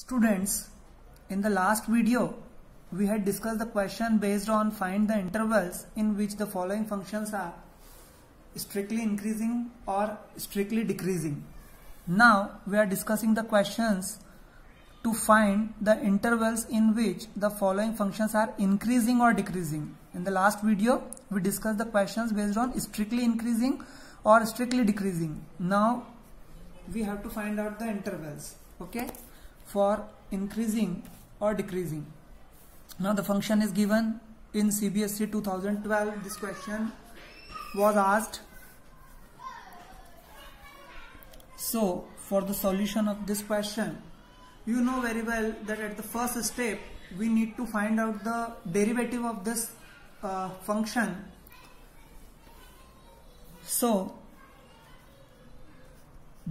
Students, in the last video, we had discussed the question based on find the intervals in which the following functions are strictly increasing or strictly decreasing. Now, we are discussing the questions to find the intervals in which the following functions are increasing or decreasing. In the last video, we discussed the questions based on strictly increasing or strictly decreasing. Now, we have to find out the intervals, okay, for increasing or decreasing. Now the function is given in CBSE 2012. This question was asked. So for the solution of this question, you know very well that at the first step we need to find out the derivative of this function. So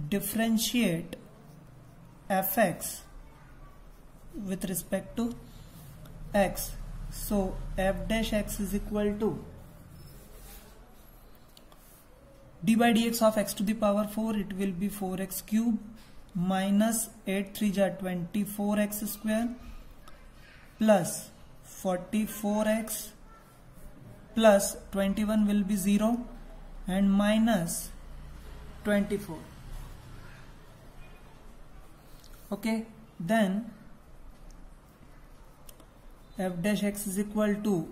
differentiate fx with respect to x. So f dash x is equal to d by dx of x to the power 4. It will be 4x cube minus 8 3 ja 24x square plus 44x plus 21 will be 0 and minus 24. Okay, then f dash x is equal to,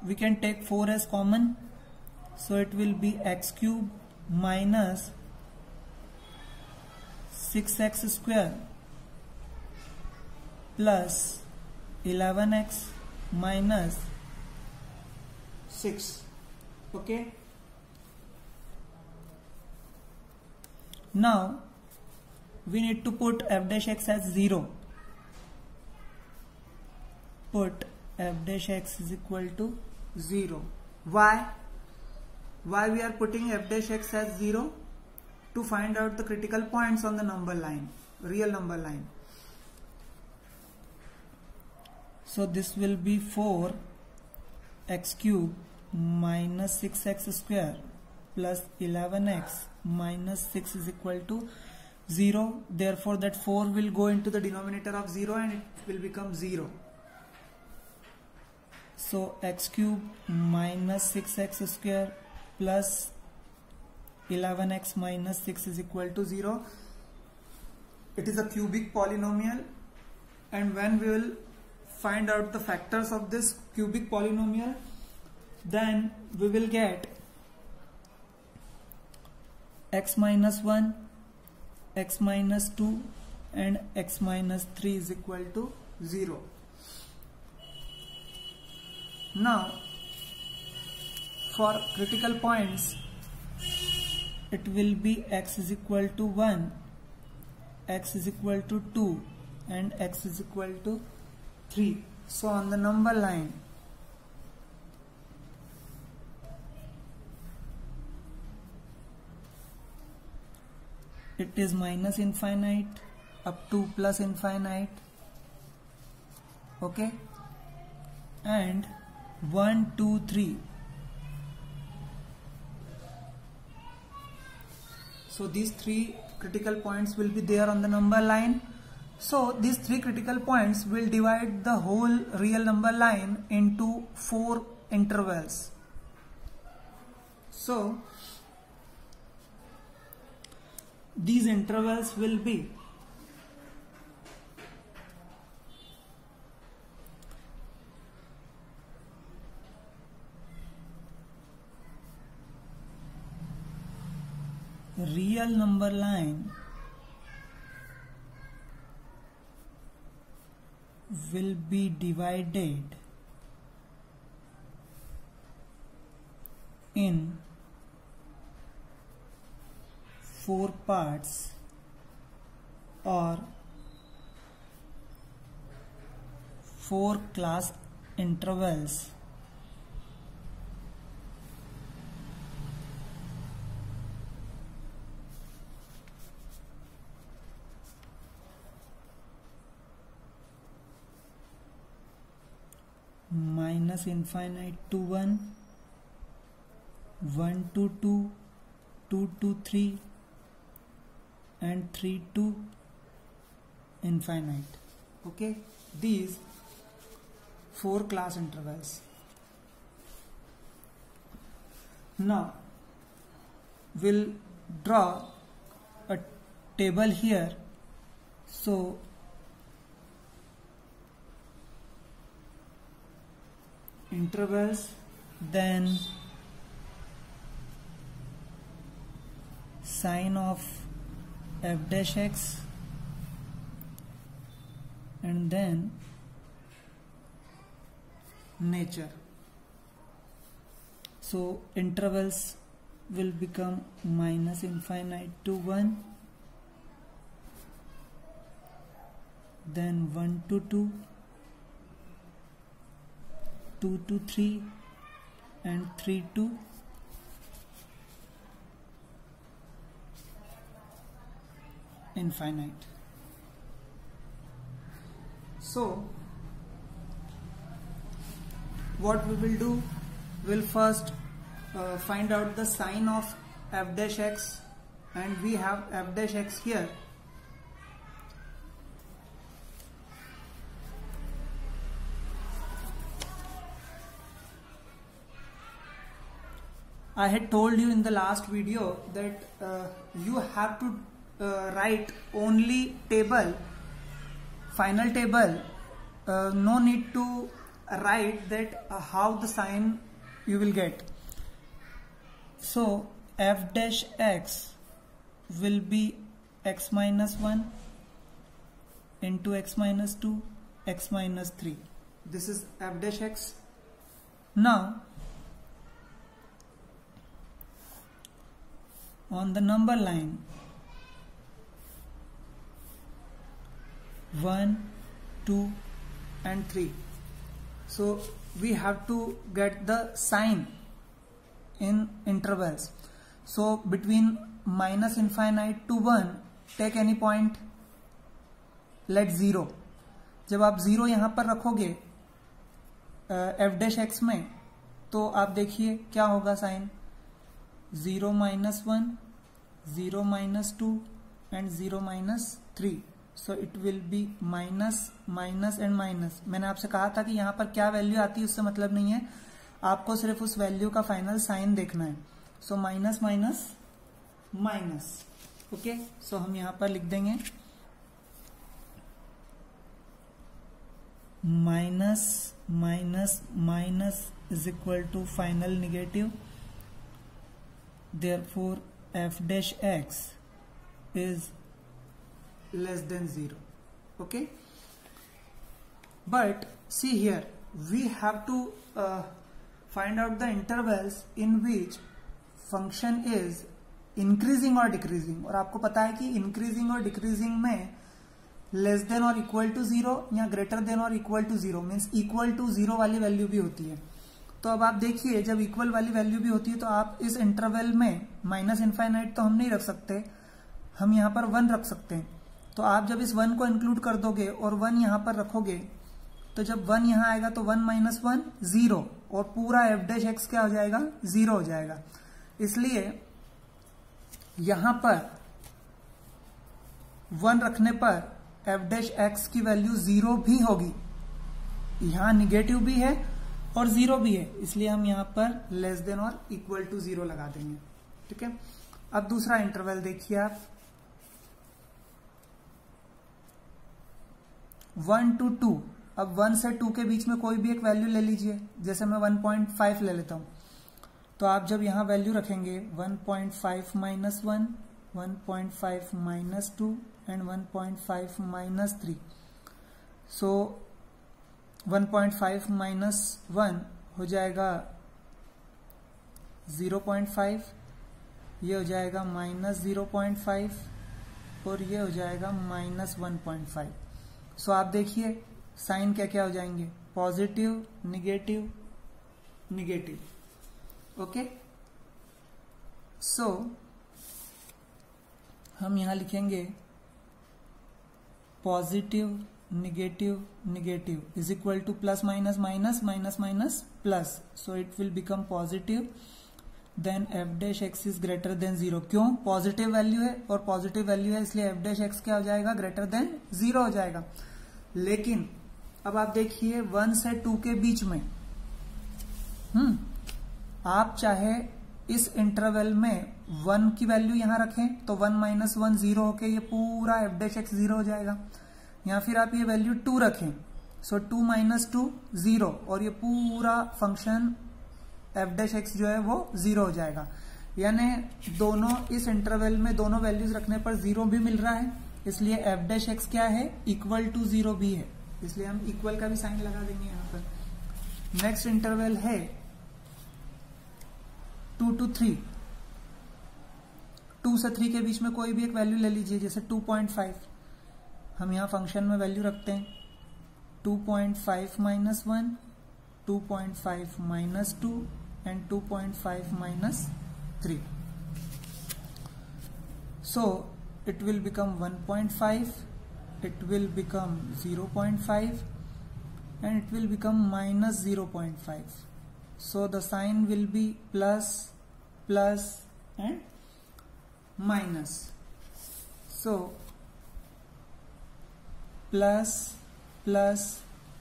we can take 4 as common, so it will be x cube minus 6x square plus 11x minus 6. Okay, now we need to put f dash x as 0. Put f dash x is equal to 0. Why we are putting f dash x as 0? To find out the critical points on the number line, real number line. So this will be 4x cube minus 6x square plus 11x minus 6 is equal to 0. Therefore that 4 will go into the denominator of 0 and it will become 0. So x cube minus 6x square plus 11x minus 6 is equal to 0. It is a cubic polynomial, and when we will find out the factors of this cubic polynomial, then we will get x minus 1, x minus 2 and x minus 3 is equal to 0. Now for critical points, it will be x is equal to 1, x is equal to 2 and x is equal to 3. So on the number line, it is minus infinite up to plus infinite, okay, and 1 2 3. So these three critical points will be there on the number line. So these three critical points will divide the whole real number line into 4 intervals. So these intervals will be real number line will be divided in 4 parts or 4 class intervals. Minus infinite to 1, 1 to 2, 2 to 3 and 3 to infinite. Okay, these 4 class intervals. Now we'll draw a table here. So intervals, then sign of f dash x, and then nature. So intervals will become minus infinite to 1, then 1 to 2, 2 to 3, and 3 to infinite. So what we will do, we'll first find out the sign of f dash x, and we have f dash x here. I had told you in the last video that you have to write only table, final table, no need to write that how the sign you will get. So f dash x will be x minus 1 into x minus 2, x minus 3. This is f dash x. Now on the number line 1, 2 and 3, so we have to get the sign in intervals. So between minus infinite to 1, take any point, let 0. जब आप 0 यहाँ पर रखोगे f dash x में, तो आप देखिए क्या होगा sign, 0 minus 1, 0 minus 2 and 0 minus 3. So it will be minus, minus and minus. मैंने आपसे कहा था कि यहाँ पर क्या वैल्यू आती है उससे मतलब नहीं है, आपको सिर्फ उस वैल्यू का फाइनल साइन देखना है. So minus minus minus. Okay, so हम यहाँ पर लिख देंगे minus minus minus is equal to final negative. Therefore f dash x is less than 0. Okay, but see here we have to find out the intervals in which function is increasing or decreasing. और आपको पता है कि increasing और decreasing में less than or equal to 0 या greater than or equal to 0 means equal to 0 वाली value भी होती है. तो अब आप देखिए जब इक्वल वाली वैल्यू भी होती है तो आप इस इंटरवल में माइनस इनफाइनाइट तो हम नहीं रख सकते, हम यहाँ पर 1 रख सकते हैं. तो आप जब इस 1 को इंक्लूड कर दोगे और 1 यहाँ पर रखोगे, तो जब 1 यहाँ आएगा तो 1 minus 1 0, और पूरा f dash x क्या हो जाएगा, 0 हो जाएगा. इसलिए यहाँ पर 1 रखने पर f dash x की वैल्यू 0 भी होगी, यहाँ निगेटिव भी है और 0 भी है, इसलिए हम यहाँ पर लेस देन और इक्वल टू 0 लगा देंगे. ठीक है, अब दूसरा इंटरवल देखिए आप, 1 to 2. अब 1 से 2 के बीच में कोई भी एक वैल्यू ले लीजिए, जैसे मैं 1.5 ले लेता हूं. तो आप जब यहां वैल्यू रखेंगे 1.5 minus 1, 1.5 minus 2 and 1.5 minus 3. So 1.5 minus 1 हो जाएगा 0.5, ये हो जाएगा minus 0.5 और ये हो जाएगा minus 1.5. सो आप देखिए साइन क्या क्या हो जाएंगे, positive negative negative. Okay, so हम यहां लिखेंगे positive negative negative is equal to plus minus minus minus minus plus, so it will become positive. Then F dash x is greater than 0। क्यों? पॉजिटिव वैल्यू है और positive value है इसलिए F dash x क्या हो जाएगा? Greater than 0 हो जाएगा। लेकिन अब आप देखिए 1 से 2 के बीच में आप चाहे इस इंटरवल में 1 की वैल्यू यहां रखें तो 1 माइनस 1 0 होके ये पूरा एफ डैश एक्स 0 हो जाएगा, या फिर आप ये वैल्यू 2 रखें, सो 2 माइनस 2 0 और ये पूरा फंक्शन एफ डैश एक्स जो है वो 0 हो जाएगा। यानी दोनों इस इंटरवल में दोनों वैल्यूज रखने पर 0 भी मिल रहा है, इसलिए एफ डैश एक्स क्या है? इक्वल टू 0 भी है, इसलिए हम इक्वल का भी साइन लगा देंगे यहां पर। नेक्स्ट इंटरवल है 2 to 3। 2 से 3 के बीच में कोई भी एक वैल्यू ले लीजिए, जैसे 2.5। हम यहां फंक्शन में वैल्यू रखते हैं 2.5 minus 1, 2.5 minus 2 and 2.5 minus 3। So it will become 1.5, it will become 0.5 and it will become minus 0.5. So the sign will be plus, plus and minus. So plus, plus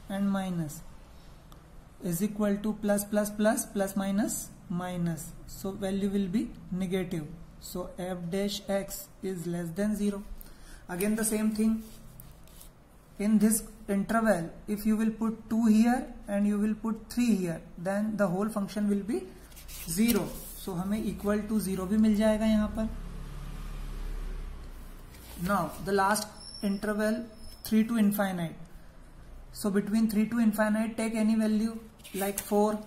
and minus is equal to plus, plus, plus, plus, minus, minus. So value will be negative. So f dash x is less than 0. Again the same thing. In this interval, if you will put 2 here and you will put 3 here, then the whole function will be 0. So हमें equal to 0 भी मिल जाएगा यहाँ पर. Now the last interval 3 to infinite. So between 3 to infinite, take any value like 4.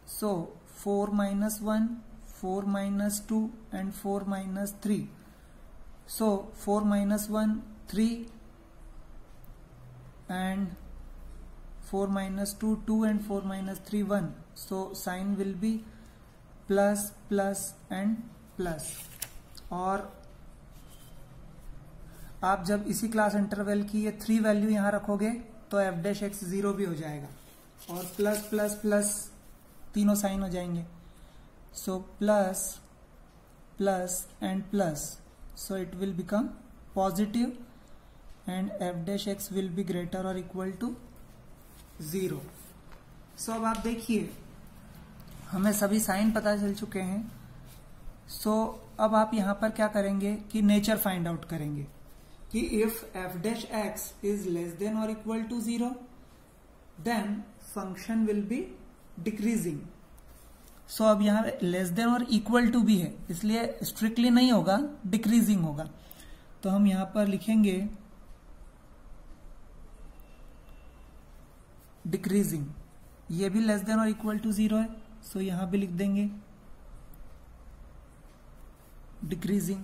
So 4 minus 1, 4 minus 2 and 4 minus 3. So 4 minus 1 3 and 4 minus 2 2 and 4 minus 3 1. So sign will be plus, plus and plus. और आप जब इसी class interval की ये 3 value यहां रखोगे तो F dash x 0 भी हो जाएगा और प्लस प्लस प्लस तीनों साइन हो जाएंगे। So plus plus and plus, so it will become positive and F dash x will be greater और इक्वल टू 0। सो अब आप देखिए हमें सभी साइन पता चल चुके हैं। सो अब आप यहां पर क्या करेंगे कि नेचर फाइंड आउट करेंगे कि if f dash x is less than और equal to 0 then function will be decreasing. So अब यहां लेस देन और इक्वल टू भी है इसलिए स्ट्रिक्टली नहीं होगा, डिक्रीजिंग होगा। तो हम यहां पर लिखेंगे डिक्रीजिंग। ये भी लेस देन और इक्वल टू 0 है, सो यहां भी लिख देंगे डिक्रीजिंग।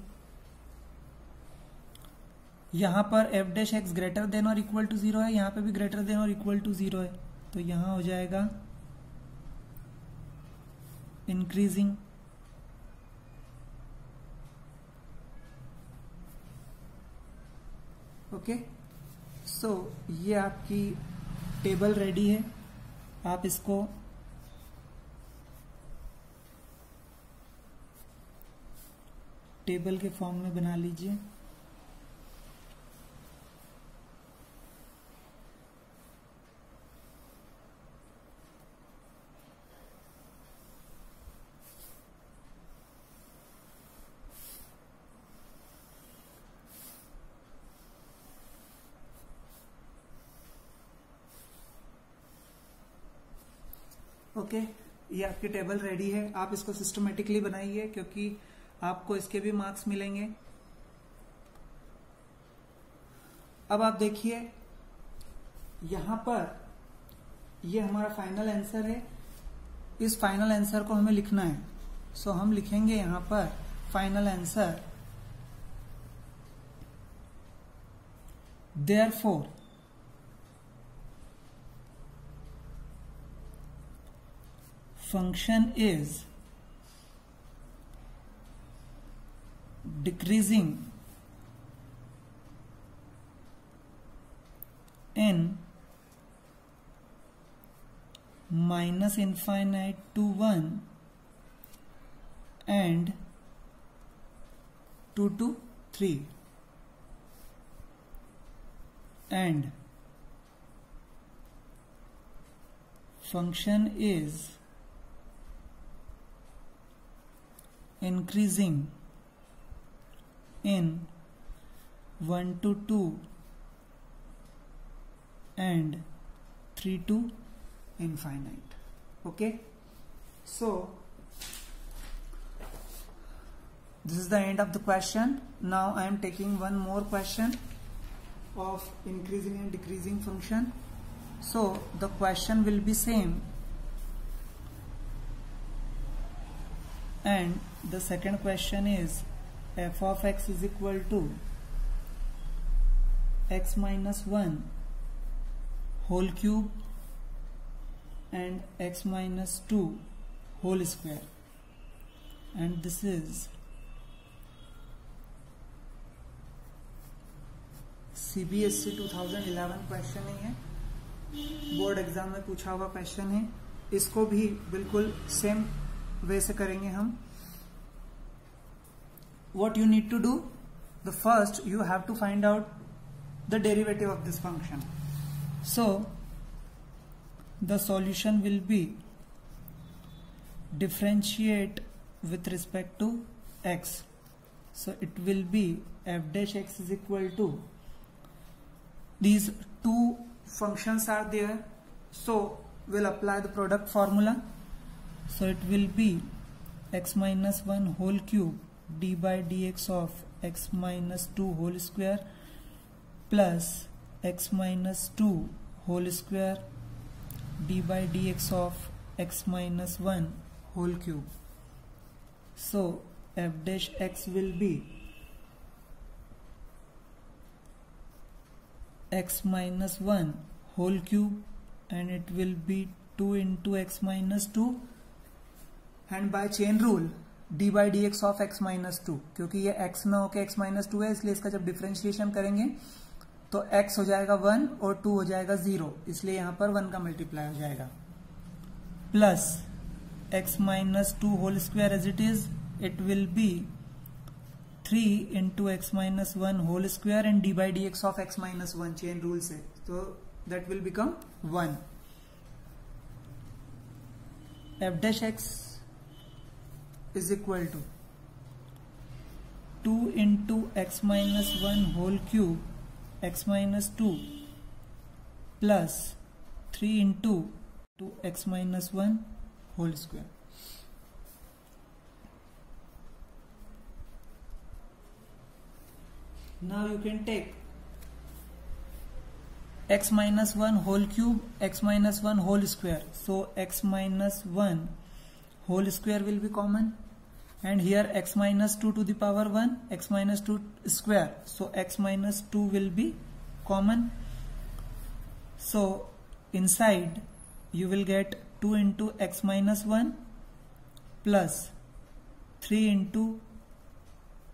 यहां पर F dash x greater than और इक्वल टू 0 है, यहां पे भी ग्रेटर देन और इक्वल टू 0 है, तो यहां हो जाएगा इंक्रीजिंग। ओके, सो ये आपकी टेबल रेडी है। आप इसको टेबल के फॉर्म में बना लीजिए। ओके, ये आपकी टेबल रेडी है। आप इसको सिस्टमेटिकली बनाइए क्योंकि आपको इसके भी मार्क्स मिलेंगे। अब आप देखिए यहां पर ये हमारा फाइनल आंसर है। इस फाइनल आंसर को हमें लिखना है, सो हम लिखेंगे यहां पर final answer therefore function is decreasing in minus infinite to 1 and 2 to 3 and function is increasing in 1 to 2 and 3 to infinite. Okay, so this is the end of the question. Now I am taking one more question of increasing and decreasing function. So the question will be same, and the second question is f of x is equal to x minus 1 whole cube and x minus 2 whole square, and this is CBSE 2011 question ही है, board exam में पूछा हुआ question है. इसको भी बिल्कुल same way से करेंगे हम. What you need to do? The first you have to find out the derivative of this function. So the solution will be differentiate with respect to x. So it will be f dash x is equal to, these two functions are there, so we'll apply the product formula. So it will be x minus 1 whole cube d by dx of x minus 2 whole square plus x minus 2 whole square d by dx of x minus 1 whole cube. So f dash x will be x minus 1 whole cube and it will be 2 into x minus 2, and by chain rule d by dx of x minus 2, क्योंकि ये x ना होके x minus 2 है, इसलिए इसका जब differentiation करेंगे तो x हो जाएगा 1 और 2 हो जाएगा 0, इसलिए यहाँ पर 1 का मल्टीप्लाई हो जाएगा, plus x minus 2 whole square as it is, it will be 3 into x minus 1 whole square and d by dx of x minus 1 chain rule से, तो that will become 1. f dash x is equal to 2 into x minus 1 whole cube x minus 2 plus 3 into x minus 1 whole square. Now you can take x minus 1 whole cube, x minus 1 whole square. So x minus 1 whole square will be common, and here x minus 2 to the power 1, x minus 2 square. So x minus 2 will be common. So inside you will get 2 into x minus 1 plus 3 into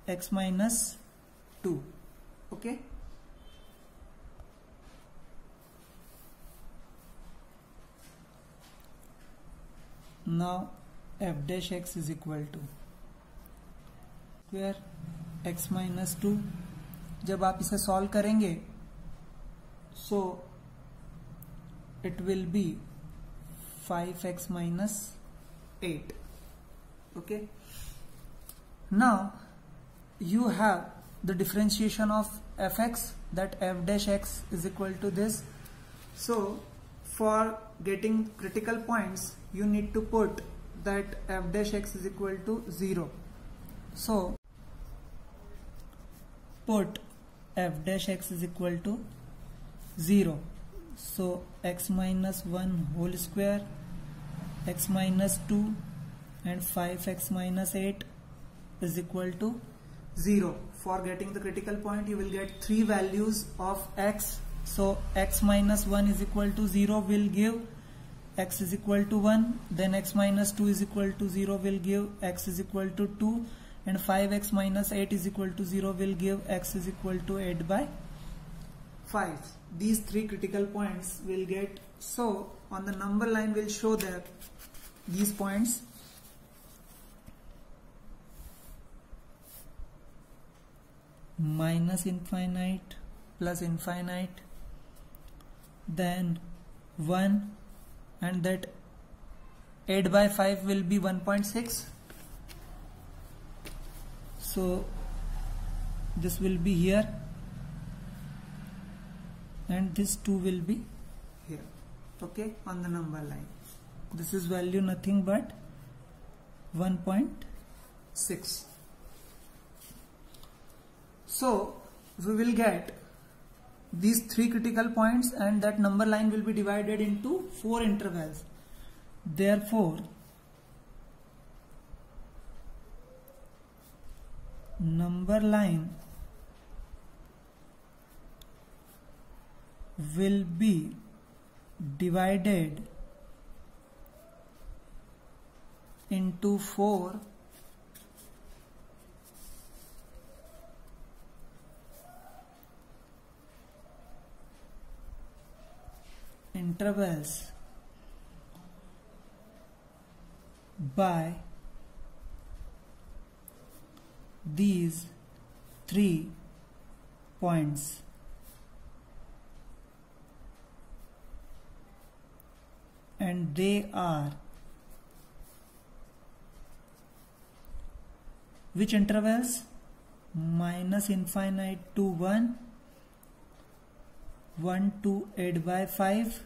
x minus 2. Okay. Now f dash x is equal to square x minus 2. जब आप इसे solve करेंगे so it will be 5x minus 8. Okay. Now you have the differentiation of fx, that f dash x is equal to this. So for getting critical points you need to put that f dash x is equal to 0. So put f dash x is equal to 0. So x minus 1 whole square, x minus 2 and 5x minus 8 is equal to 0. For getting the critical point you will get 3 values of x. So x minus 1 is equal to 0 will give x is equal to 1, then x minus 2 is equal to 0 will give x is equal to 2, and 5x minus 8 is equal to 0 will give x is equal to 8 by 5. These three critical points will get, so on the number line will show that these points minus infinite, plus infinite, then 1, and that 8 by 5 will be 1.6. So this will be here and this 2 will be here, okay, on the number line. This is value nothing but 1.6. So we will get these three critical points and that number line will be divided into 4 intervals. Therefore, number line will be divided into 4 intervals by these 3 points. And they are which intervals? Minus infinite to 1, 1 to 8 by 5,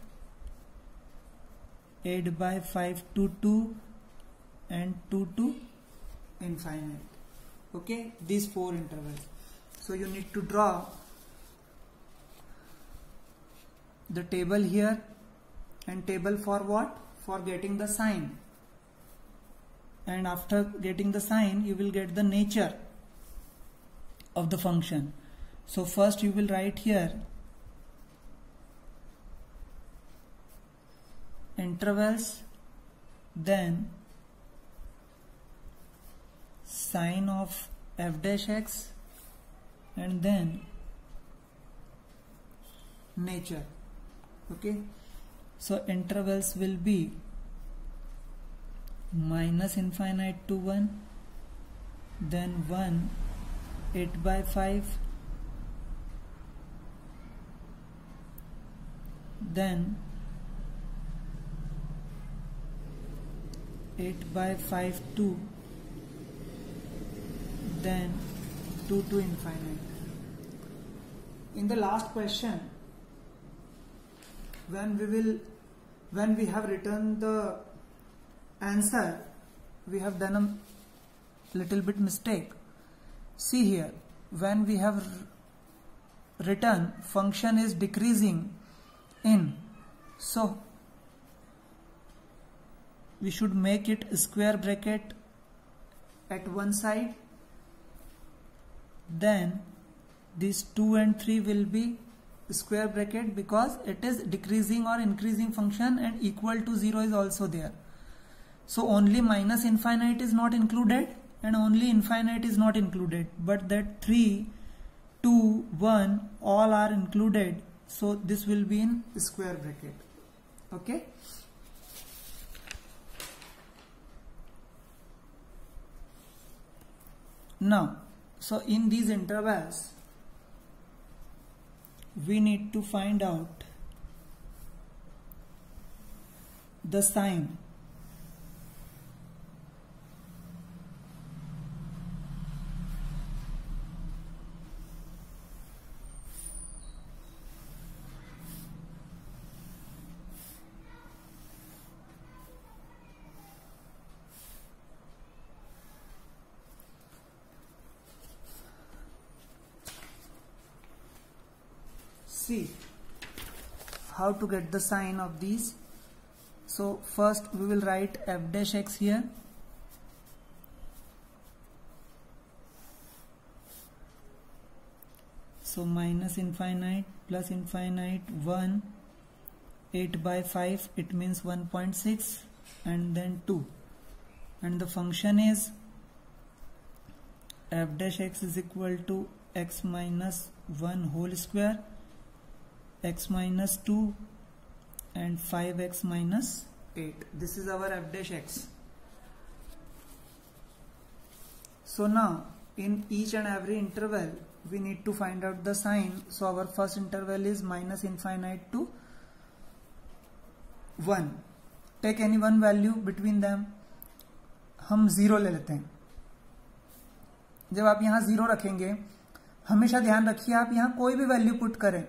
8 by 5 to 2, and 2 to infinite. Okay, these 4 intervals. So you need to draw the table here, and table for what? For getting the sign. And after getting the sign, you will get the nature of the function. So first you will write here intervals, then sign of f dash x, and then nature. Okay, so intervals will be minus infinite to 1, then 1, 8 by 5, then 8 by 5 2, then 2 to infinite. In the last question, when we have written the answer, we have done a little bit mistake. See here, when we have written function is decreasing in, so we should make it square bracket at one side, then these 2 and 3 will be square bracket because it is decreasing or increasing function, and equal to 0 is also there. So only minus infinite is not included and only infinite is not included, but that 3, 2, 1 all are included. So this will be in square bracket. Okay. Now, so in these intervals, we need to find out the sign. See how to get the sign of these. So first we will write f dash x here. So minus infinite plus infinite 1, 8 by 5, it means 1.6, and then 2. And the function is f dash x is equal to x minus 1 whole square x minus 2 and 5x minus 8. This is our f dash x. So now in each and every interval we need to find out the sign. So our first interval is minus infinite to 1. Take any one value between them. हम 0 ले लेते हैं. जब आप यहां 0 रखेंगे, हमेशा ध्यान रखिए आप यहां कोई भी वैल्यू पुट करें,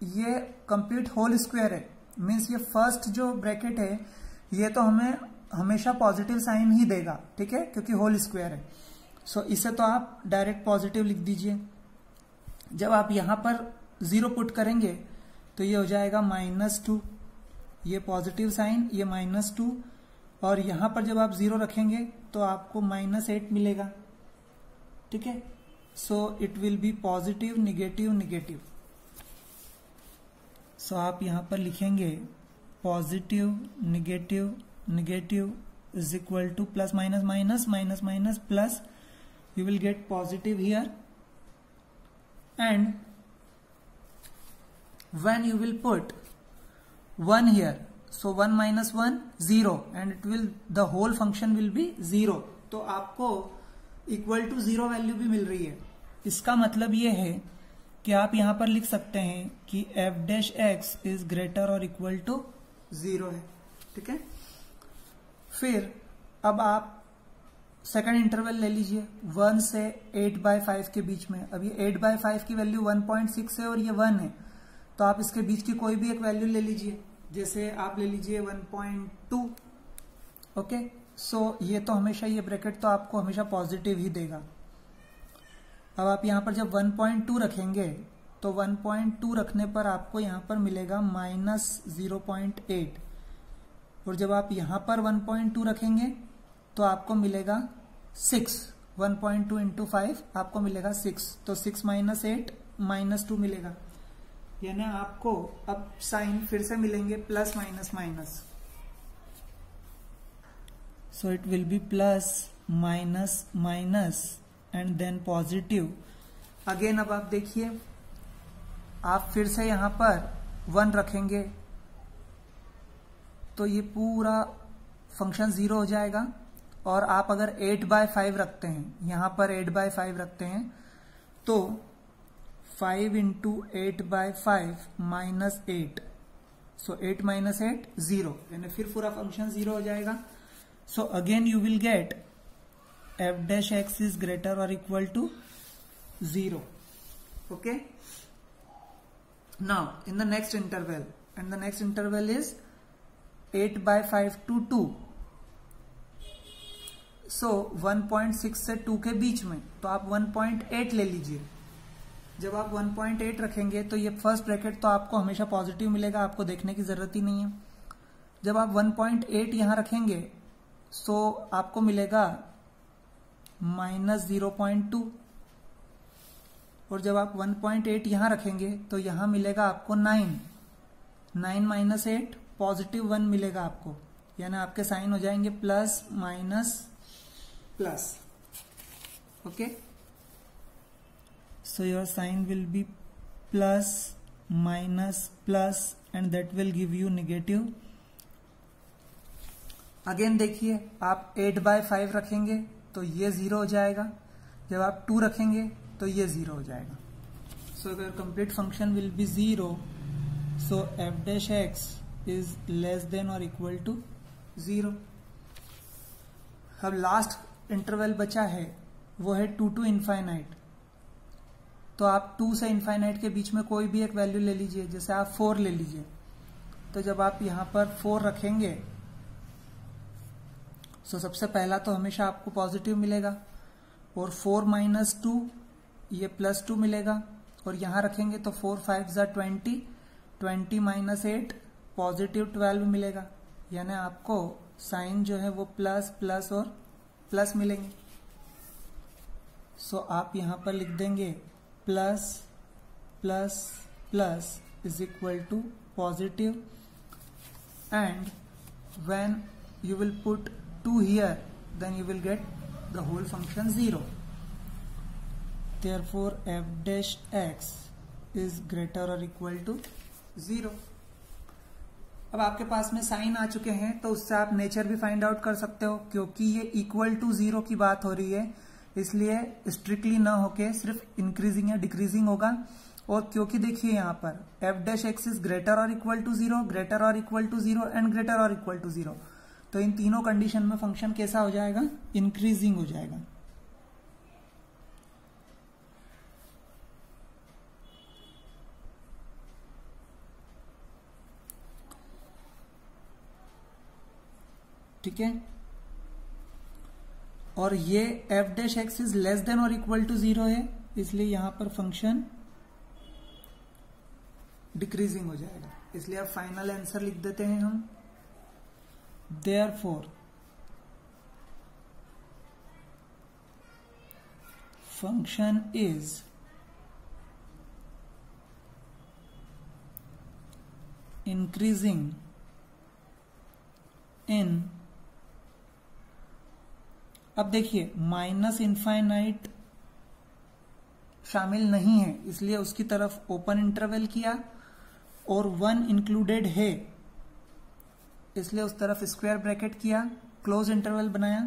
ये कंप्लीट होल स्क्वायर है, मीन्स ये फर्स्ट जो ब्रैकेट है ये तो हमें हमेशा पॉजिटिव साइन ही देगा, ठीक है, क्योंकि होल स्क्वायर है. सो इसे तो आप डायरेक्ट पॉजिटिव लिख दीजिए. जब आप यहां पर 0 पुट करेंगे तो ये हो जाएगा -2, ये पॉजिटिव साइन, ये -2, और यहां पर जब आप 0 रखेंगे तो आपको -8 मिलेगा, ठीक है. So it will be positive negative negative. So आप यहां पर लिखेंगे positive negative negative is equal to plus minus minus minus minus plus. You will get positive here, and when you will put 1 here, so 1 minus 1 0, and it will, the whole function will be 0. तो आपको equal to 0 value भी मिल रही है. इसका मतलब ये है कि आप यहां पर लिख सकते हैं कि f dash x is greater or equal to 0 है, ठीक है. फिर अब आप सेकंड इंटरवल ले लीजिए 1 से 8/5 के बीच में. अब ये 8/5 की वैल्यू 1.6 है और ये 1 है, तो आप इसके बीच की कोई भी एक वैल्यू ले लीजिए. जैसे आप ले लीजिए 1.2. ओके, सो ये तो हमेशा, ये ब्रैकेट तो आपको हमेशा पॉजिटिव ही देगा. अब आप यहां पर जब 1.2 रखेंगे तो 1.2 रखने पर आपको यहां पर मिलेगा -0.8, और जब आप यहां पर 1.2 रखेंगे तो आपको मिलेगा 6. 1.2 इंटू 5 आपको मिलेगा 6, तो 6 minus 8 -2 मिलेगा. यानी आपको अब साइन फिर से मिलेंगे plus minus minus. So it will be plus minus minus and then positive again. अब आप देखिए, आप फिर से यहां पर 1 रखेंगे तो ये पूरा फंक्शन 0 हो जाएगा. और आप अगर 8/5 रखते हैं, यहां पर 8/5 रखते हैं, तो 5 इंटू 8/5 -8, सो 8 minus 8 0, यानी फिर पूरा फंक्शन 0 हो जाएगा. So again you will get f dash x is greater or equal to 0. Okay, now in the next interval, and the next interval is 8/5 to 2. सो 1.6 से 2 के बीच में, तो आप 1.8 ले लीजिए. जब आप 1.8 रखेंगे तो ये फर्स्ट ब्रैकेट तो आपको हमेशा पॉजिटिव मिलेगा, आपको देखने की जरूरत ही नहीं है. जब आप 1.8 यहां रखेंगे सो आपको मिलेगा -0.2, और जब आप 1.8 यहां रखेंगे तो यहां मिलेगा आपको 9 minus 8 +1 मिलेगा आपको. यानी आपके साइन हो जाएंगे plus minus plus. Okay, so your sign will be plus minus plus and that will give you negative. Again देखिए, आप 8/5 रखेंगे तो ये 0 हो जाएगा. जब आप 2 रखेंगे तो ये 0 हो जाएगा. सो अगर complete function will B 0, so f dash x is less than or equal to 0. अब लास्ट इंटरवल बचा है वो है 2 to इनफाइनाइट. तो आप 2 से इनफाइनाइट के बीच में कोई भी एक वैल्यू ले लीजिए. जैसे आप 4 ले लीजिए, तो जब आप यहां पर 4 रखेंगे तो सबसे पहला तो हमेशा आपको पॉजिटिव मिलेगा, और 4 minus 2 ये +2 मिलेगा. और यहां रखेंगे तो 4 5 20, 20 minus 8 +12 मिलेगा. यानी आपको साइन जो है वो प्लस प्लस और प्लस मिलेंगे. सो आप यहां पर लिख देंगे plus plus plus is equal to positive, and when you will put 2 here, then you will get the whole function 0. Therefore f dash x is greater or equal to 0। अब आपके पास में साइन आ चुके हैं तो उससे आप नेचर भी find out कर सकते हो, क्योंकि ये इक्वल टू 0 की बात हो रही है इसलिए स्ट्रिक्टली ना होके सिर्फ इंक्रीजिंग या डिक्रीजिंग होगा। और क्योंकि देखिए यहाँ पर F dash x is greater और इक्वल टू 0, ग्रेटर और इक्वल टू 0 एंड ग्रेटर और इक्वल टू 0, तो इन तीनों कंडीशन में फंक्शन कैसा हो जाएगा? इंक्रीजिंग हो जाएगा। ठीक है, और ये F dash x is less than और इक्वल टू 0 है इसलिए यहां पर फंक्शन डिक्रीजिंग हो जाएगा। इसलिए अब फाइनल आंसर लिख देते हैं हम, therefore function is increasing in, अब देखिए माइनस इनफाइनाइट शामिल नहीं है इसलिए उसकी तरफ ओपन इंटरवल किया, और 1 इंक्लूडेड है इसलिए उस तरफ स्क्वायर ब्रैकेट किया, क्लोज इंटरवल बनाया,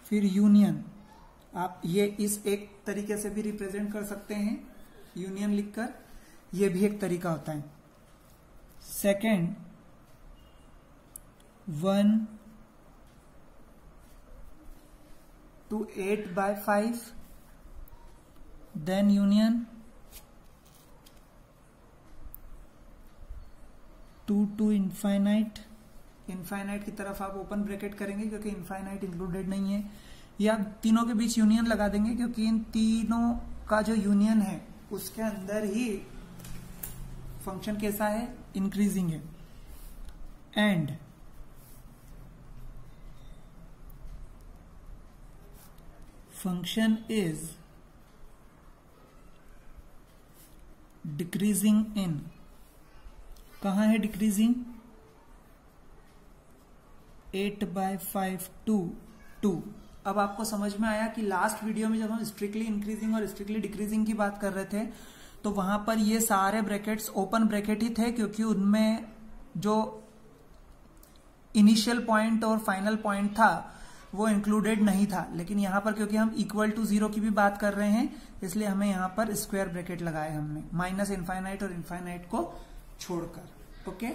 फिर यूनियन। आप ये इस एक तरीके से भी रिप्रेजेंट कर सकते हैं यूनियन लिखकर, ये भी एक तरीका होता है। Second 1 to 8/5, then union 2 to infinite, infinite की तरफ आप ओपन ब्रैकेट करेंगे क्योंकि इनफाइनाइट इंक्लूडेड नहीं है, या तीनों के बीच यूनियन लगा देंगे क्योंकि इन तीनों का जो यूनियन है उसके अंदर ही फंक्शन कैसा है? इंक्रीजिंग है। And function is decreasing in, कहां है डिक्रीजिंग? 8/5 to 2। अब आपको समझ में आया कि लास्ट वीडियो में जब हम स्ट्रिक्टली इंक्रीजिंग और स्ट्रिक्टली डिक्रीजिंग की बात कर रहे थे तो वहां पर ये सारे ब्रैकेट्स ओपन ब्रैकेट ही थे क्योंकि उनमें जो इनिशियल पॉइंट और फाइनल पॉइंट था वो इंक्लूडेड नहीं था, लेकिन यहां पर क्योंकि हम इक्वल टू 0 की भी बात कर रहे हैं इसलिए हमें यहां पर स्क्वायर ब्रैकेट लगाए हमने, माइनस इनफाइनाइट और इनफाइनाइट को छोड़कर। ओके।